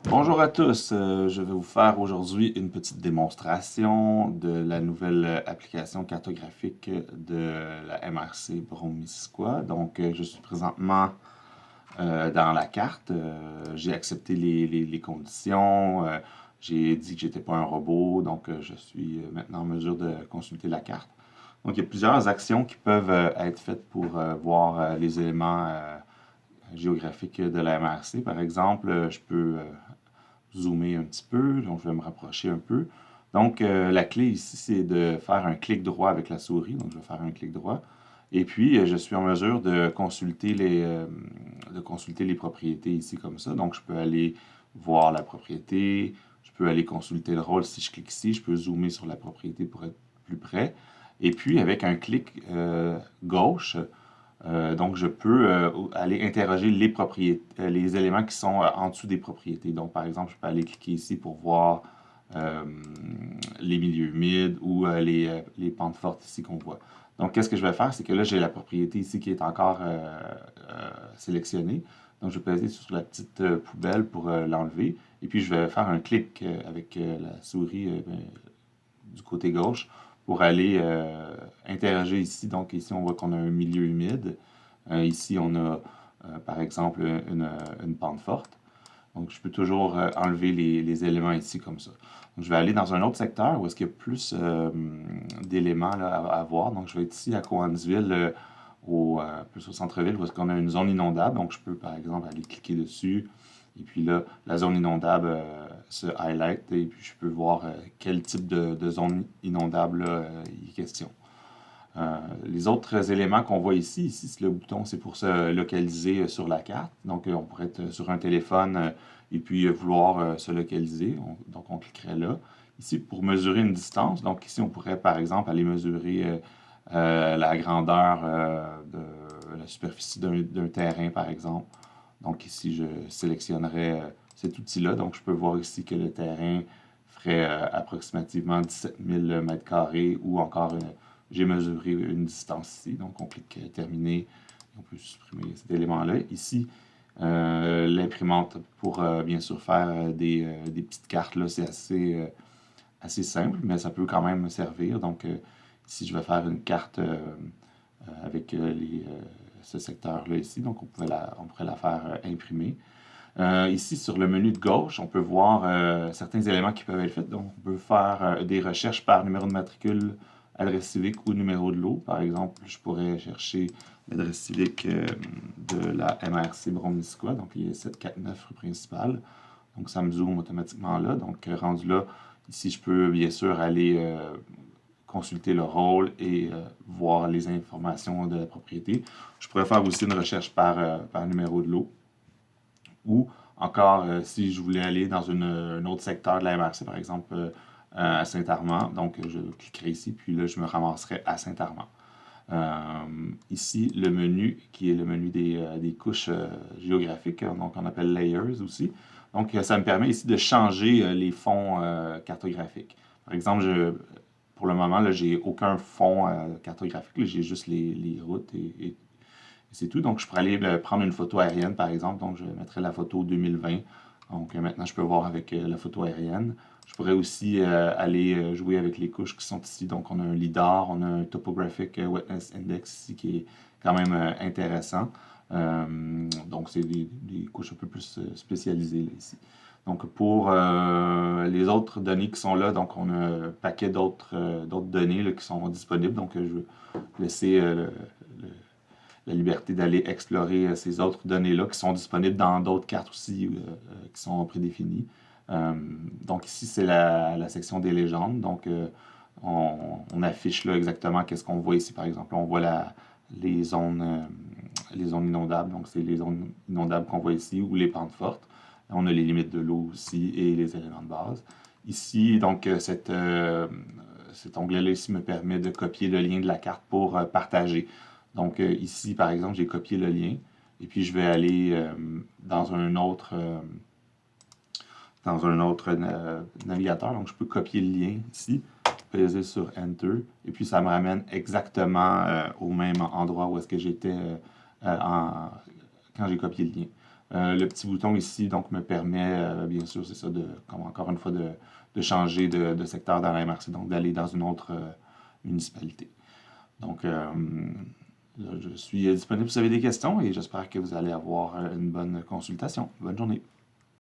Bonjour à tous, je vais vous faire aujourd'hui une petite démonstration de la nouvelle application cartographique de la MRC Brome-Missisquoi. Donc, je suis présentement dans la carte. J'ai accepté les conditions. J'ai dit que j'étais pas un robot, donc je suis maintenant en mesure de consulter la carte. Donc, il y a plusieurs actions qui peuvent être faites pour voir les éléments géographiques de la MRC. Par exemple, je peux zoomer un petit peu, donc je vais me rapprocher un peu. Donc, la clé ici, c'est de faire un clic droit avec la souris. Donc, je vais faire un clic droit. Et puis, je suis en mesure de consulter les propriétés ici comme ça. Donc, je peux aller voir la propriété, je peux aller consulter le rôle. Si je clique ici, je peux zoomer sur la propriété pour être plus près. Et puis, avec un clic gauche, donc, je peux aller interroger les éléments qui sont en dessous des propriétés. Donc, par exemple, je peux aller cliquer ici pour voir euh, les milieux humides ou les pentes fortes ici qu'on voit. Donc, qu'est-ce que je vais faire? C'est que là, j'ai la propriété ici qui est encore sélectionnée. Donc, je vais peser sur la petite poubelle pour l'enlever. Et puis, je vais faire un clic avec la souris du côté gauche pour aller interagir ici. Donc ici, on voit qu'on a un milieu humide. Ici, on a par exemple une pente forte. Donc, je peux toujours enlever les éléments ici comme ça. Donc, je vais aller dans un autre secteur où est-ce qu'il y a plus d'éléments à voir. Donc, je vais être ici à Cowansville, plus au centre-ville, où est-ce qu'on a une zone inondable. Donc, je peux, par exemple, aller cliquer dessus. Et puis là, la zone inondable se highlight et puis je peux voir quel type de zone inondable il est question. Les autres éléments qu'on voit ici, c'est le bouton, c'est pour se localiser sur la carte. Donc, on pourrait être sur un téléphone et puis vouloir se localiser. Donc, on cliquerait là. Ici, pour mesurer une distance, donc ici, on pourrait par exemple aller mesurer la grandeur de la superficie d'un terrain, par exemple. Donc, ici, je sélectionnerais cet outil-là. Donc, je peux voir ici que le terrain ferait approximativement 17 000 mètres carrés ou encore j'ai mesuré une distance ici, donc on clique terminer, on peut supprimer cet élément-là. Ici, l'imprimante pour bien sûr faire des petites cartes, là, c'est assez simple, mais ça peut quand même servir. Donc ici, je vais faire une carte avec ce secteur-là ici, donc on pourrait la faire imprimer. Ici, sur le menu de gauche, on peut voir certains éléments qui peuvent être faits. Donc, on peut faire des recherches par numéro de matricule, adresse civique ou numéro de lot. Par exemple, je pourrais chercher l'adresse civique de la MRC Brome-Missisquoi, donc il est 749 rue principale. Donc, ça me zoome automatiquement là. Donc, rendu là, ici, je peux bien sûr aller consulter le rôle et voir les informations de la propriété. Je pourrais faire aussi une recherche par numéro de lot. Ou encore, si je voulais aller dans un autre secteur de la MRC, par exemple à Saint-Armand, donc je cliquerai ici, puis là, je me ramasserai à Saint-Armand. Ici, le menu, qui est le menu des couches géographiques, donc on appelle Layers aussi. Donc, ça me permet ici de changer les fonds cartographiques. Par exemple, pour le moment, là, j'ai aucun fond cartographique, j'ai juste les routes et c'est tout. Donc, je pourrais aller prendre une photo aérienne, par exemple. Donc, je mettrai la photo 2020. Donc, maintenant, je peux voir avec la photo aérienne. Je pourrais aussi aller jouer avec les couches qui sont ici. Donc, on a un LIDAR, on a un Topographic Wetness Index ici qui est quand même intéressant. Donc, c'est des couches un peu plus spécialisées là, ici. Donc, pour les autres données qui sont là, donc on a un paquet d'autres données là, qui sont disponibles. Donc, je vais laisser la liberté d'aller explorer ces autres données-là qui sont disponibles dans d'autres cartes aussi qui sont prédéfinies. Donc ici, c'est la section des légendes. Donc on affiche là exactement qu'est-ce qu'on voit ici. Par exemple, on voit les zones inondables. Donc c'est les zones inondables qu'on voit ici ou les pentes fortes. On a les limites de l'eau aussi et les éléments de base. Ici, donc cet onglet-là ici me permet de copier le lien de la carte pour partager. Donc ici, par exemple, j'ai copié le lien et puis je vais aller dans un autre navigateur. Donc je peux copier le lien ici, peser sur Enter et puis ça me ramène exactement au même endroit où est-ce que j'étais quand j'ai copié le lien. Le petit bouton ici donc me permet, bien sûr, c'est ça, comme encore une fois, de changer de secteur dans la MRC, donc d'aller dans une autre municipalité. Donc, là, je suis disponible si vous avez des questions et j'espère que vous allez avoir une bonne consultation. Bonne journée.